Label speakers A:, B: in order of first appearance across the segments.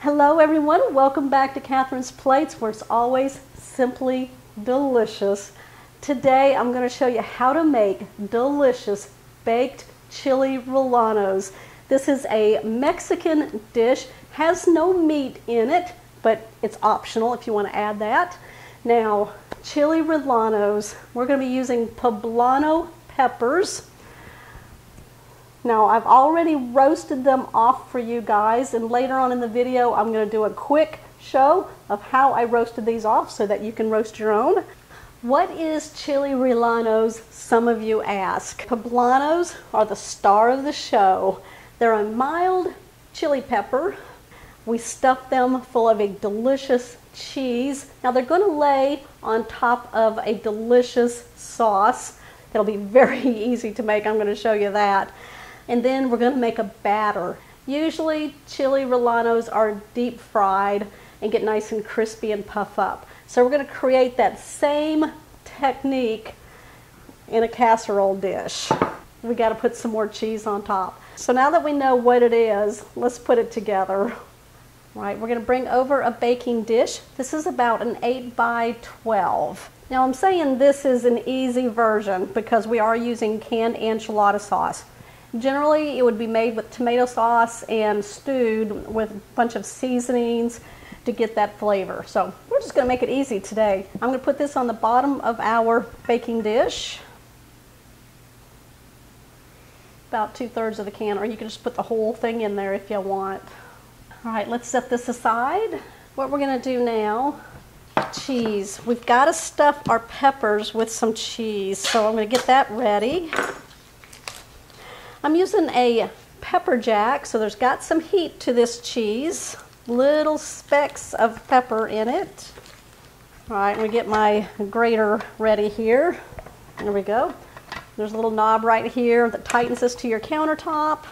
A: Hello everyone, welcome back to Catherine's Plates, where it's always simply delicious. Today I'm going to show you how to make delicious baked chili rellenos. This is a Mexican dish, has no meat in it, but it's optional if you want to add that. Now, chili rellenos, we're going to be using poblano peppers. Now, I've already roasted them off for you guys, and later on in the video I'm going to do a quick show of how I roasted these off so that you can roast your own. What is chili rellenos, some of you ask? Poblanos are the star of the show. They're a mild chili pepper. We stuff them full of a delicious cheese. Now, they're going to lay on top of a delicious sauce. It'll be very easy to make. I'm going to show you that. And then we're going to make a batter. Usually chili rellenos are deep fried and get nice and crispy and puff up. So we're going to create that same technique in a casserole dish. We got to put some more cheese on top. So now that we know what it is, let's put it together. Right, we're going to bring over a baking dish. This is about an 8 by 12. Now I'm saying this is an easy version because we are using canned enchilada sauce. Generally, it would be made with tomato sauce and stewed with a bunch of seasonings to get that flavor. So we're just going to make it easy today. I'm going to put this on the bottom of our baking dish. About 2/3 of the can, or you can just put the whole thing in there if you want. All right, let's set this aside. What we're going to do now, cheese. We've got to stuff our peppers with some cheese, so I'm going to get that ready. I'm using a pepper jack, so there's got some heat to this cheese. Little specks of pepper in it. All right, let me get my grater ready here. There we go. There's a little knob right here that tightens this to your countertop.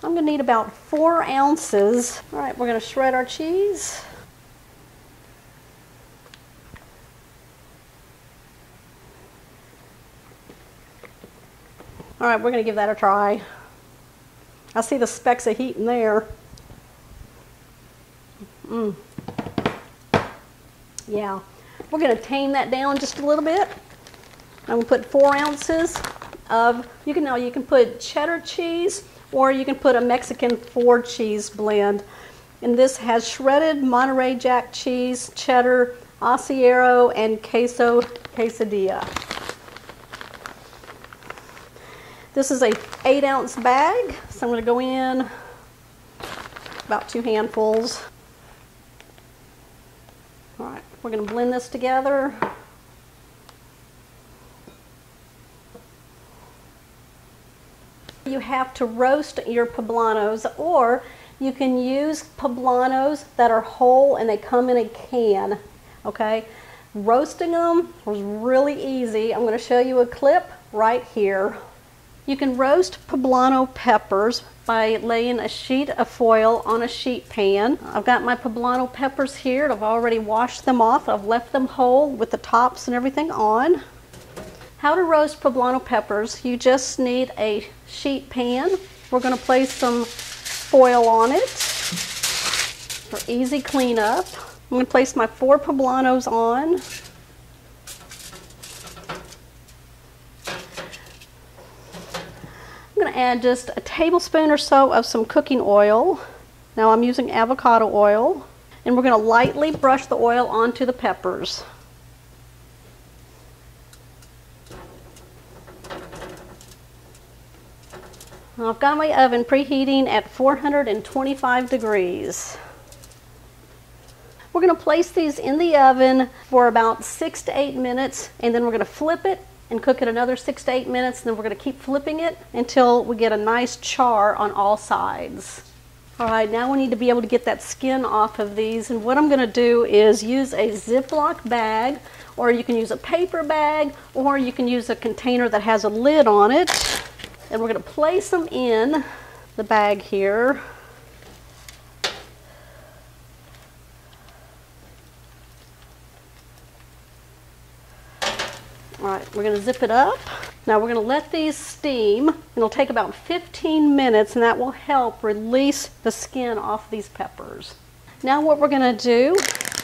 A: I'm going to need about 4 ounces. All right, we're going to shred our cheese. All right, we're going to give that a try. I see the specks of heat in there. Yeah, we're going to tame that down just a little bit. I'm going to put 4 ounces of, you can put cheddar cheese, or you can put a Mexican 4 cheese blend. And this has shredded Monterey Jack cheese, cheddar, Asiero, and queso quesadilla. This is a 8-ounce bag, so I'm going to go in about 2 handfuls. All right, we're going to blend this together. You have to roast your poblanos, or you can use poblanos that are whole and they come in a can, okay? Roasting them was really easy. I'm going to show you a clip right here. You can roast poblano peppers by laying a sheet of foil on a sheet pan. I've got my poblano peppers here. I've already washed them off. I've left them whole with the tops and everything on. How to roast poblano peppers. You just need a sheet pan. We're going to place some foil on it for easy cleanup. I'm going to place my 4 poblanos on. I'm going to add just a tablespoon or so of some cooking oil. Now I'm using avocado oil, and we're going to lightly brush the oil onto the peppers. Now I've got my oven preheating at 425 degrees. We're going to place these in the oven for about 6 to 8 minutes, and then we're going to flip it and cook it another 6 to 8 minutes, and then we're going to keep flipping it until we get a nice char on all sides. All right, now we need to be able to get that skin off of these, and what I'm going to do is use a Ziploc bag, or you can use a paper bag, or you can use a container that has a lid on it, and we're going to place them in the bag here. All right, we're going to zip it up. Now we're going to let these steam. It'll take about 15 minutes, and that will help release the skin off these peppers. Now what we're going to do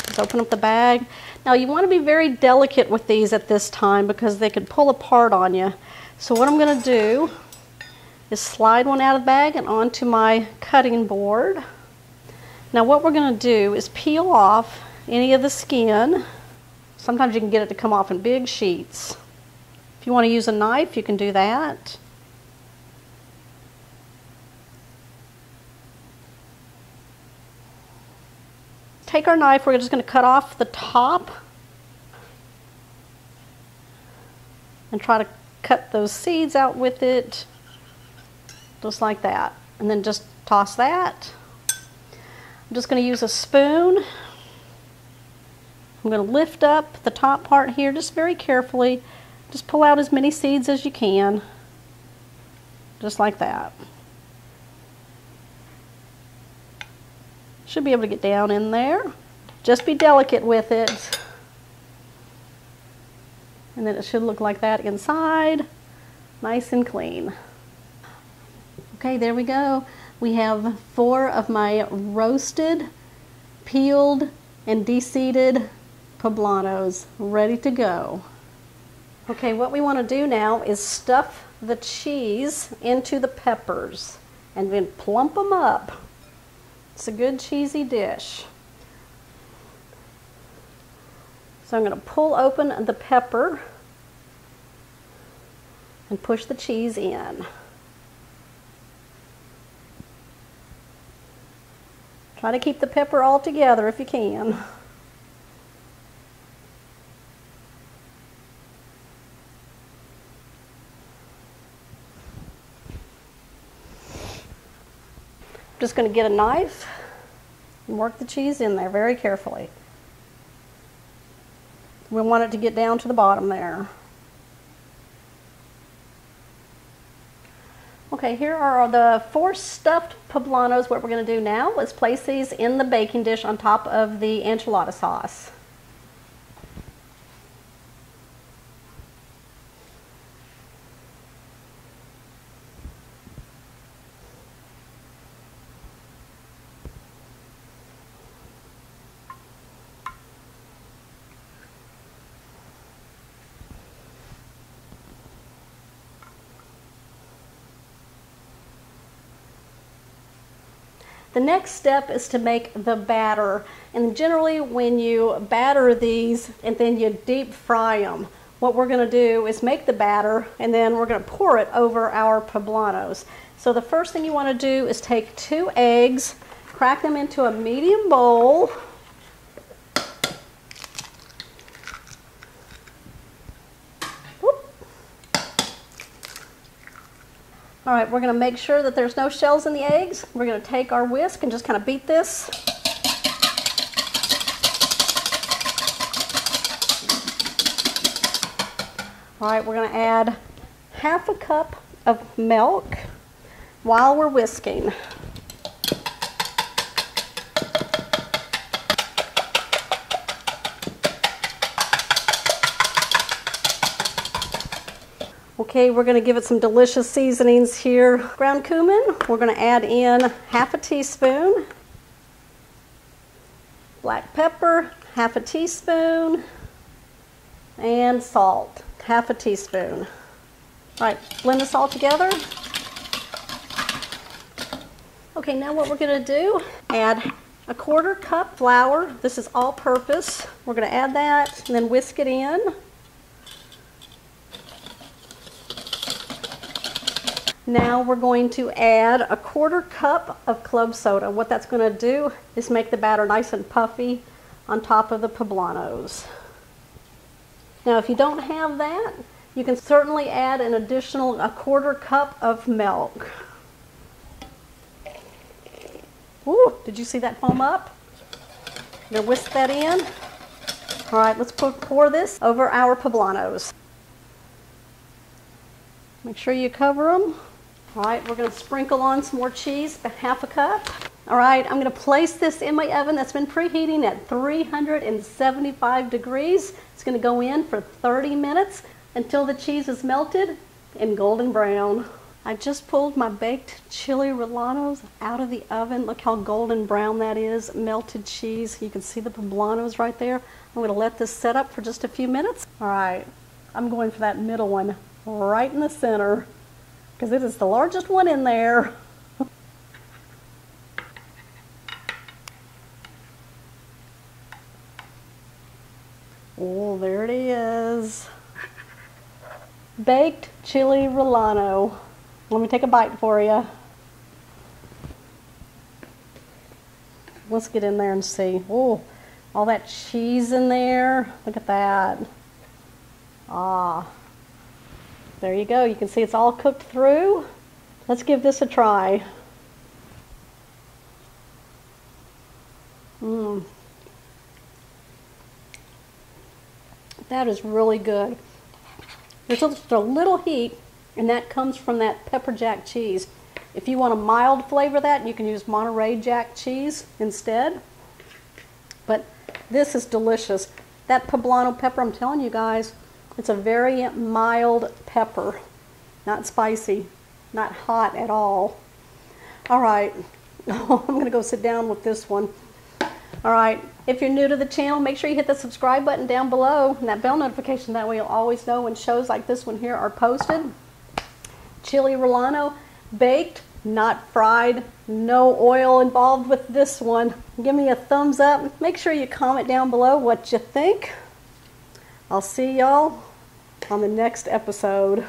A: is open up the bag. Now you want to be very delicate with these at this time because they could pull apart on you. So what I'm going to do is slide one out of the bag and onto my cutting board. Now what we're going to do is peel off any of the skin. Sometimes you can get it to come off in big sheets. If you want to use a knife, you can do that. Take our knife, we're just going to cut off the top and try to cut those seeds out with it, just like that. And then just toss that. I'm just going to use a spoon. I'm going to lift up the top part here just very carefully. Just pull out as many seeds as you can, just like that. Should be able to get down in there. Just be delicate with it. And then it should look like that inside, nice and clean. Okay, there we go. We have 4 of my roasted, peeled, and de-seeded poblanos ready to go. Okay, what we want to do now is stuff the cheese into the peppers and then plump them up. It's a good cheesy dish. So I'm going to pull open the pepper and push the cheese in. Try to keep the pepper all together if you can. Just going to get a knife and work the cheese in there very carefully. We want it to get down to the bottom there. Okay, here are the 4 stuffed poblanos. What we're going to do now is place these in the baking dish on top of the enchilada sauce. The next step is to make the batter, and generally when you batter these and then you deep fry them, what we're going to do is make the batter and then we're going to pour it over our poblanos. So the first thing you want to do is take 2 eggs, crack them into a medium bowl. All right, we're going to make sure that there's no shells in the eggs. We're going to take our whisk and just kind of beat this. All right, we're going to add 1/2 cup of milk while we're whisking. Okay, we're going to give it some delicious seasonings here. Ground cumin, we're going to add in 1/2 teaspoon. Black pepper, 1/2 teaspoon. And salt, 1/2 teaspoon. All right, blend this all together. Okay, now what we're going to do, add 1/4 cup flour. This is all purpose. We're going to add that and then whisk it in. Now we're going to add 1/4 cup of club soda. What that's going to do is make the batter nice and puffy on top of the poblanos. Now if you don't have that, you can certainly add an additional 1/4 cup of milk. Ooh, did you see that foam up? You're gonna whisk that in. All right, let's pour this over our poblanos. Make sure you cover them. All right, we're going to sprinkle on some more cheese, about 1/2 cup. All right, I'm going to place this in my oven that's been preheating at 375 degrees. It's going to go in for 30 minutes until the cheese is melted and golden brown. I just pulled my baked chili rellenos out of the oven. Look how golden brown that is. Melted cheese. You can see the poblanos right there. I'm going to let this set up for just a few minutes. All right, I'm going for that middle one right in the center because it is the largest one in there. Oh, there it is. Baked chili relleno. Let me take a bite for you. Let's get in there and see. Oh, all that cheese in there. Look at that. Ah, there you go. You can see it's all cooked through. Let's give this a try. That is really good. There's just a little heat, and that comes from that pepper jack cheese. If you want a mild flavor of that, you can use Monterey Jack cheese instead. But this is delicious. That poblano pepper, I'm telling you guys, it's a very mild pepper. Not spicy, not hot at all. All right, I'm gonna go sit down with this one. All right, if you're new to the channel, make sure you hit the subscribe button down below and that bell notification. That way you'll always know when shows like this one here are posted. Chili relleno, baked, not fried, no oil involved with this one. Give me a thumbs up. Make sure you comment down below what you think. I'll see y'all on the next episode.